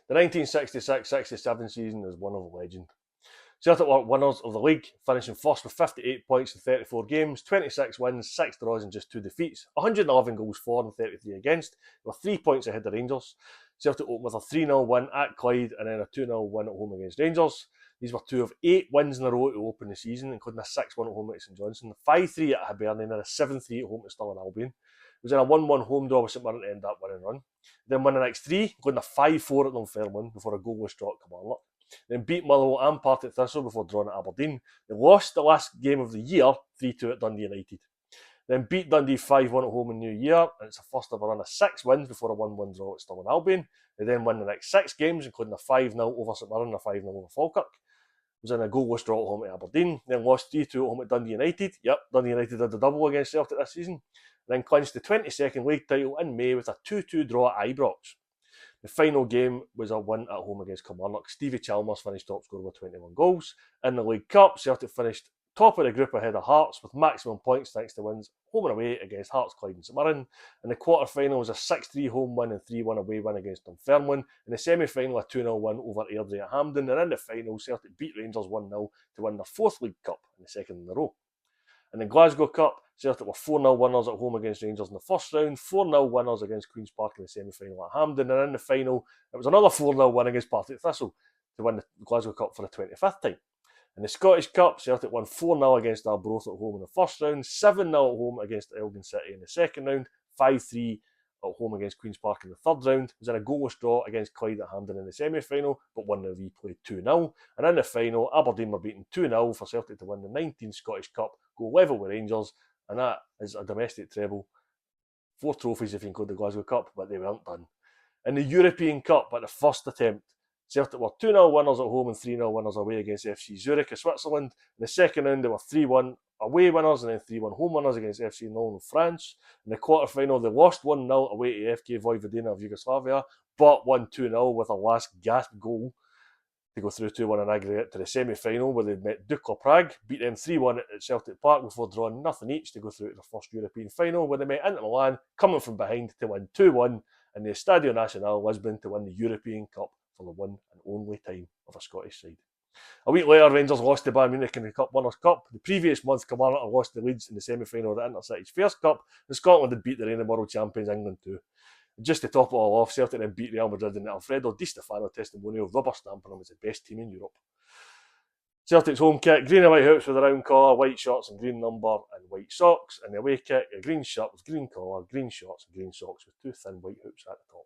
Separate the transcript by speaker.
Speaker 1: The 1966-67 season is one of a legend. Celtic were winners of the league, finishing first with 58 points in 34 games, 26 wins, 6 draws and just 2 defeats, 111 goals for and 33 against. They were 3 points ahead of Rangers. Celtic opened with a 3-0 win at Clyde and then a 2-0 win at home against Rangers. These were 2 of 8 wins in a row to open the season, including a 6-1 at home at St Johnstone, 5-3 at Hibernian and a 7-3 at home to Stirling Albion. It was in a 1-1 home draw with St Mirren to end that winning run. Then won the next 3, including a 5-4 at Dunfermline before a goalless draw at Kilmarnock. Then beat Motherwell and Partick Thistle before drawing at Aberdeen. They lost the last game of the year 3-2 at Dundee United. Then beat Dundee 5-1 at home in New Year, and it's a first ever run of 6 wins before a 1-1 draw at Stirling Albion. They then won the next 6 games, including a 5-0 over St Mirren and a 5-0 over Falkirk. It was in a goalless draw at home at Aberdeen. Then lost 3-2 at home at Dundee United. Yep, Dundee United did the double against Celtic this season. Then clinched the 22nd league title in May with a 2-2 draw at Ibrox. The final game was a win at home against Kilmarnock. Stevie Chalmers finished top scorer with 21 goals. In the League Cup, Celtic finished top of the group ahead of Hearts with maximum points thanks to wins home and away against Hearts, Clyde and St Mirren. In the quarter-final was a 6-3 home win and 3-1 away win against Dunfermline. In the semi-final, a 2-0 win over Airdrie at Hampden. And in the final, Celtic beat Rangers 1-0 to win their 4th League Cup and the 2nd in a row. In the Glasgow Cup, Celtic were 4-0 winners at home against Rangers in the first round, 4-0 winners against Queen's Park in the semi-final at Hampden, and in the final, it was another 4-0 win against Partick Thistle to win the Glasgow Cup for the 25th time. In the Scottish Cup, Celtic won 4-0 against Arbroath at home in the first round, 7-0 at home against Elgin City in the second round, 5-3 at home against Queen's Park in the third round. It was in a goalless draw against Clyde at Hampden in the semi-final, but won the replay 2-0. And in the final, Aberdeen were beaten 2-0 for Celtic to win the 19th Scottish Cup, go level with Rangers, and that is a domestic treble. 4 trophies if you include the Glasgow Cup, but they weren't done. In the European Cup, at the first attempt, Celtic were 2-0 winners at home and 3-0 winners away against FC Zurich of Switzerland. In the second round, they were 3-1 away winners and then 3-1 home winners against FC Nyon of France. In the quarter-final, they lost 1-0 away to FK Vojvodina of Yugoslavia, but won 2-0 with a last gasp goal to go through 2-1 in aggregate to the semi-final, where they met Dukla Prague, beat them 3-1 at Celtic Park before drawing nothing each to go through to their first European final, where they met Inter Milan, coming from behind to win 2-1 in the Estadio Nacional Lisbon to win the European Cup for the one and only time of a Scottish side. A week later, Rangers lost to Bayern Munich in the Cup Winners' Cup. The previous month, Kilmarnock had lost to Leeds in the semi-final of the Intercity's first Cup, and Scotland had beat the reigning world champions England too. Just to top it all off, Celtic then beat Real Madrid in the Alfredo Di Stefano testimonial, rubber stamping them as the best team in Europe. Celtic's home kit, green and white hoops with a round collar, white shorts and green number and white socks, and the away kit, a green shirt with green collar, green shorts and green socks with 2 thin white hoops at the top.